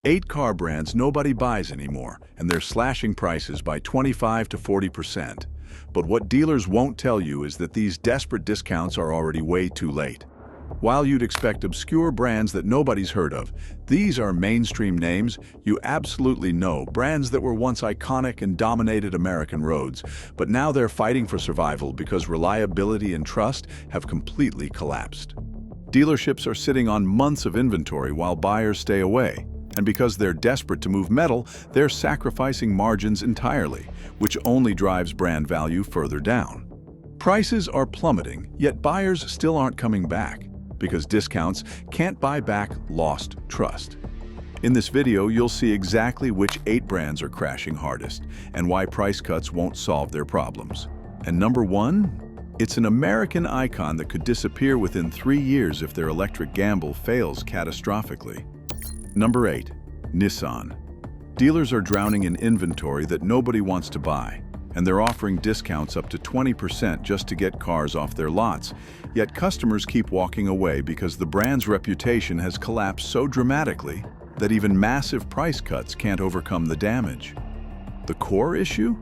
8 car brands nobody buys anymore, and they're slashing prices by 25 to 40%. But what dealers won't tell you is that these desperate discounts are already way too late. While you'd expect obscure brands that nobody's heard of, these are mainstream names you absolutely know, brands that were once iconic and dominated American roads, but now they're fighting for survival because reliability and trust have completely collapsed. Dealerships are sitting on months of inventory while buyers stay away, and because they're desperate to move metal, they're sacrificing margins entirely, which only drives brand value further down. Prices are plummeting, yet buyers still aren't coming back, because discounts can't buy back lost trust. In this video, you'll see exactly which 8 brands are crashing hardest and why price cuts won't solve their problems. And number 1, it's an American icon that could disappear within 3 years if their electric gamble fails catastrophically. Number 8, Nissan. Dealers are drowning in inventory that nobody wants to buy, and they're offering discounts up to 20% just to get cars off their lots. Yet customers keep walking away because the brand's reputation has collapsed so dramatically that even massive price cuts can't overcome the damage. The core issue?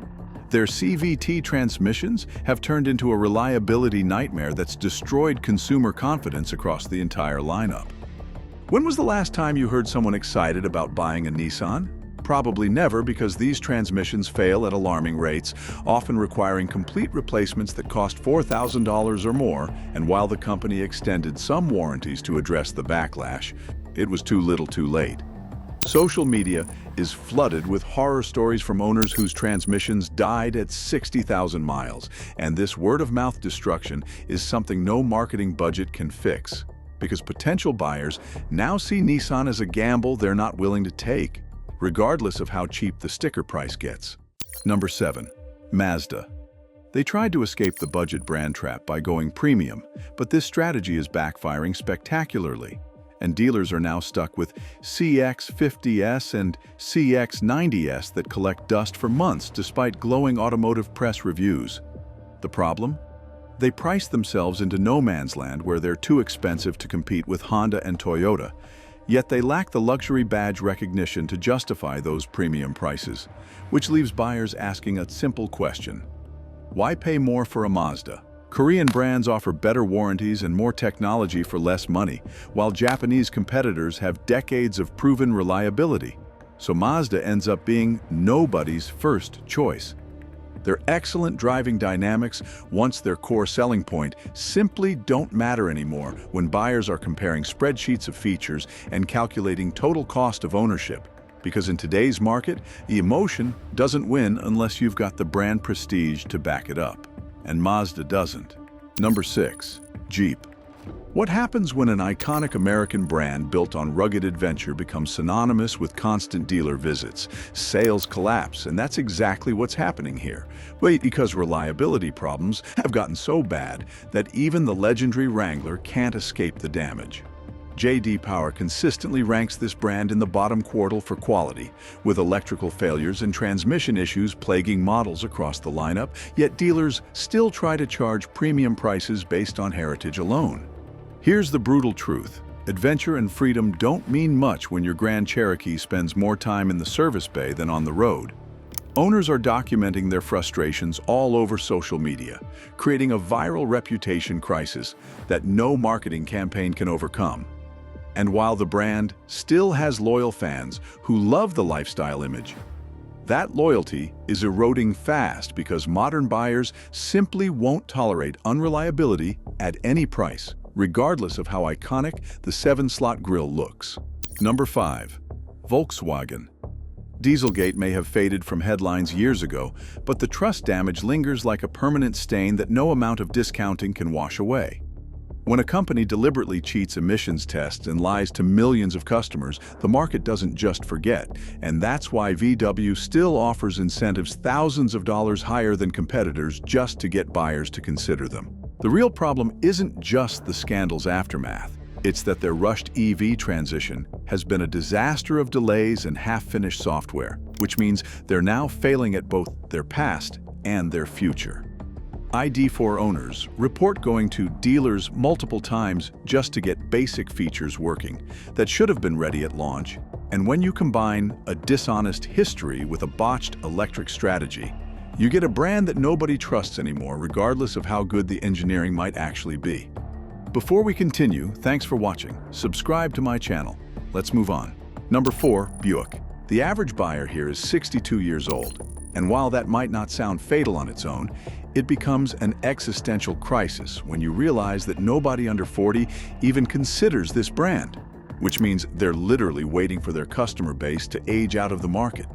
Their CVT transmissions have turned into a reliability nightmare that's destroyed consumer confidence across the entire lineup. When was the last time you heard someone excited about buying a Nissan? Probably never, because these transmissions fail at alarming rates, often requiring complete replacements that cost $4,000 or more, and while the company extended some warranties to address the backlash, it was too little too late. Social media is flooded with horror stories from owners whose transmissions died at 60,000 miles, and this word-of-mouth destruction is something no marketing budget can fix, because potential buyers now see Nissan as a gamble they're not willing to take, regardless of how cheap the sticker price gets. Number 7, Mazda. They tried to escape the budget brand trap by going premium, but this strategy is backfiring spectacularly, and dealers are now stuck with CX-50S and CX-90S that collect dust for months despite glowing automotive press reviews. The problem? They price themselves into no man's land where they're too expensive to compete with Honda and Toyota, yet they lack the luxury badge recognition to justify those premium prices, which leaves buyers asking a simple question: why pay more for a Mazda? Korean brands offer better warranties and more technology for less money, while Japanese competitors have decades of proven reliability. So Mazda ends up being nobody's first choice. Their excellent driving dynamics, once their core selling point, simply don't matter anymore when buyers are comparing spreadsheets of features and calculating total cost of ownership. Because in today's market, the emotion doesn't win unless you've got the brand prestige to back it up. And Mazda doesn't. Number 6, Jeep. What happens when an iconic American brand built on rugged adventure becomes synonymous with constant dealer visits? Sales collapse, and that's exactly what's happening here. Because reliability problems have gotten so bad that even the legendary Wrangler can't escape the damage. J.D. Power consistently ranks this brand in the bottom quartile for quality, with electrical failures and transmission issues plaguing models across the lineup, yet dealers still try to charge premium prices based on heritage alone. Here's the brutal truth. Adventure and freedom don't mean much when your Grand Cherokee spends more time in the service bay than on the road. Owners are documenting their frustrations all over social media, creating a viral reputation crisis that no marketing campaign can overcome. And while the brand still has loyal fans who love the lifestyle image, that loyalty is eroding fast because modern buyers simply won't tolerate unreliability at any price, regardless of how iconic the 7-slot grille looks. Number 5, Volkswagen. Dieselgate may have faded from headlines years ago, but the trust damage lingers like a permanent stain that no amount of discounting can wash away. When a company deliberately cheats emissions tests and lies to millions of customers, the market doesn't just forget, and that's why VW still offers incentives thousands of dollars higher than competitors just to get buyers to consider them. The real problem isn't just the scandal's aftermath. It's that their rushed EV transition has been a disaster of delays and half-finished software, which means they're now failing at both their past and their future. ID4 owners report going to dealers multiple times just to get basic features working that should have been ready at launch, And when you combine a dishonest history with a botched electric strategy, you get a brand that nobody trusts anymore, regardless of how good the engineering might actually be. Before we continue, thanks for watching. Subscribe to my channel. Let's move on. Number 4, Buick. The average buyer here is 62 years old. And while that might not sound fatal on its own, it becomes an existential crisis when you realize that nobody under 40 even considers this brand, which means they're literally waiting for their customer base to age out of the market.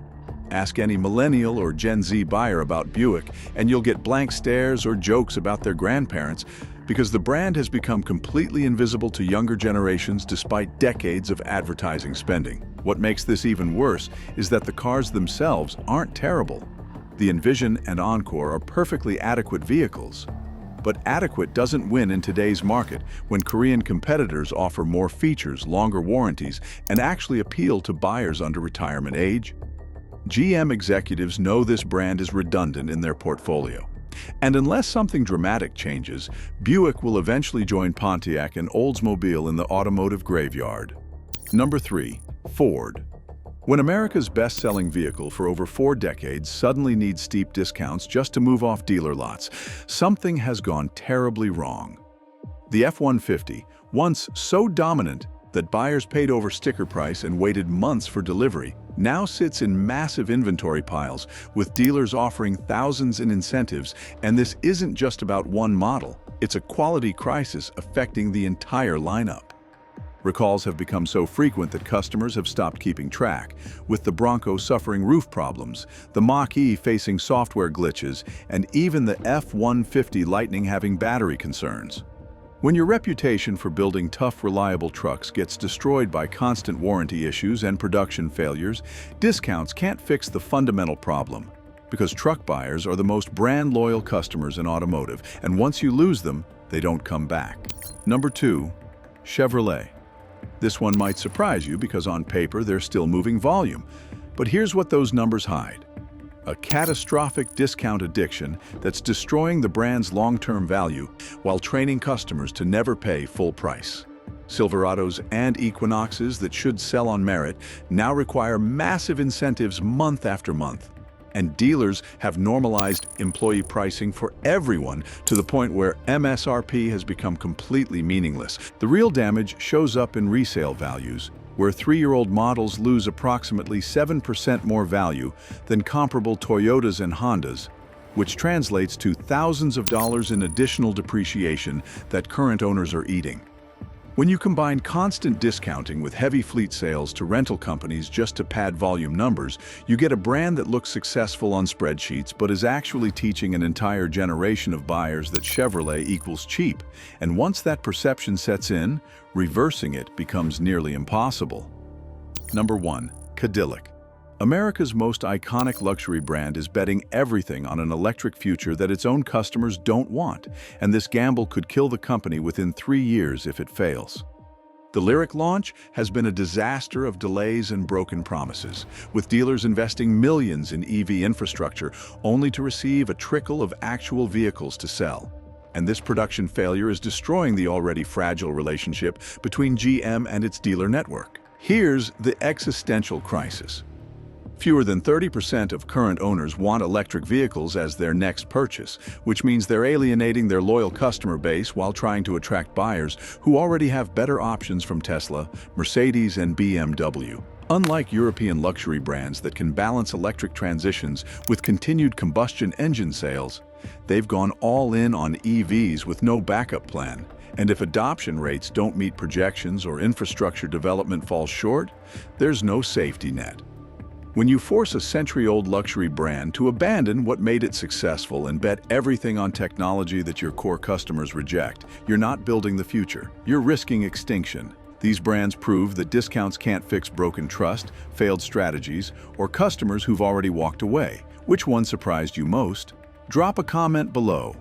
Ask any millennial or Gen Z buyer about Buick, and you'll get blank stares or jokes about their grandparents because the brand has become completely invisible to younger generations despite decades of advertising spending. What makes this even worse is that the cars themselves aren't terrible. The Envision and Encore are perfectly adequate vehicles. But adequate doesn't win in today's market when Korean competitors offer more features, longer warranties, and actually appeal to buyers under retirement age. GM executives know this brand is redundant in their portfolio. And unless something dramatic changes, Buick will eventually join Pontiac and Oldsmobile in the automotive graveyard. Number 3, Ford. When America's best-selling vehicle for over 4 decades suddenly needs steep discounts just to move off dealer lots, something has gone terribly wrong. The F-150, once so dominant that buyers paid over sticker price and waited months for delivery, now sits in massive inventory piles, with dealers offering thousands in incentives, and this isn't just about one model, it's a quality crisis affecting the entire lineup. Recalls have become so frequent that customers have stopped keeping track, with the Bronco suffering roof problems, the Mach-E facing software glitches, and even the F-150 Lightning having battery concerns. When your reputation for building tough, reliable trucks gets destroyed by constant warranty issues and production failures, discounts can't fix the fundamental problem, because truck buyers are the most brand-loyal customers in automotive, and once you lose them, they don't come back. Number 2, Chevrolet. This one might surprise you because on paper they're still moving volume, but here's what those numbers hide. A catastrophic discount addiction that's destroying the brand's long-term value while training customers to never pay full price. Silverados and Equinoxes that should sell on merit now require massive incentives month after month. And dealers have normalized employee pricing for everyone to the point where MSRP has become completely meaningless. The real damage shows up in resale values, where 3-year-old models lose approximately 7% more value than comparable Toyotas and Hondas, which translates to thousands of dollars in additional depreciation that current owners are eating. When you combine constant discounting with heavy fleet sales to rental companies just to pad volume numbers, you get a brand that looks successful on spreadsheets but is actually teaching an entire generation of buyers that Chevrolet equals cheap. And once that perception sets in, reversing it becomes nearly impossible. Number 1, Cadillac. America's most iconic luxury brand is betting everything on an electric future that its own customers don't want, and this gamble could kill the company within 3 years if it fails. The Lyriq launch has been a disaster of delays and broken promises, with dealers investing millions in EV infrastructure only to receive a trickle of actual vehicles to sell. And this production failure is destroying the already fragile relationship between GM and its dealer network. Here's the existential crisis. Fewer than 30% of current owners want electric vehicles as their next purchase, which means they're alienating their loyal customer base while trying to attract buyers who already have better options from Tesla, Mercedes, and BMW. Unlike European luxury brands that can balance electric transitions with continued combustion engine sales, they've gone all in on EVs with no backup plan. And if adoption rates don't meet projections or infrastructure development falls short, there's no safety net. When you force a century-old luxury brand to abandon what made it successful and bet everything on technology that your core customers reject, you're not building the future. You're risking extinction. These brands prove that discounts can't fix broken trust, failed strategies, or customers who've already walked away. Which one surprised you most? Drop a comment below.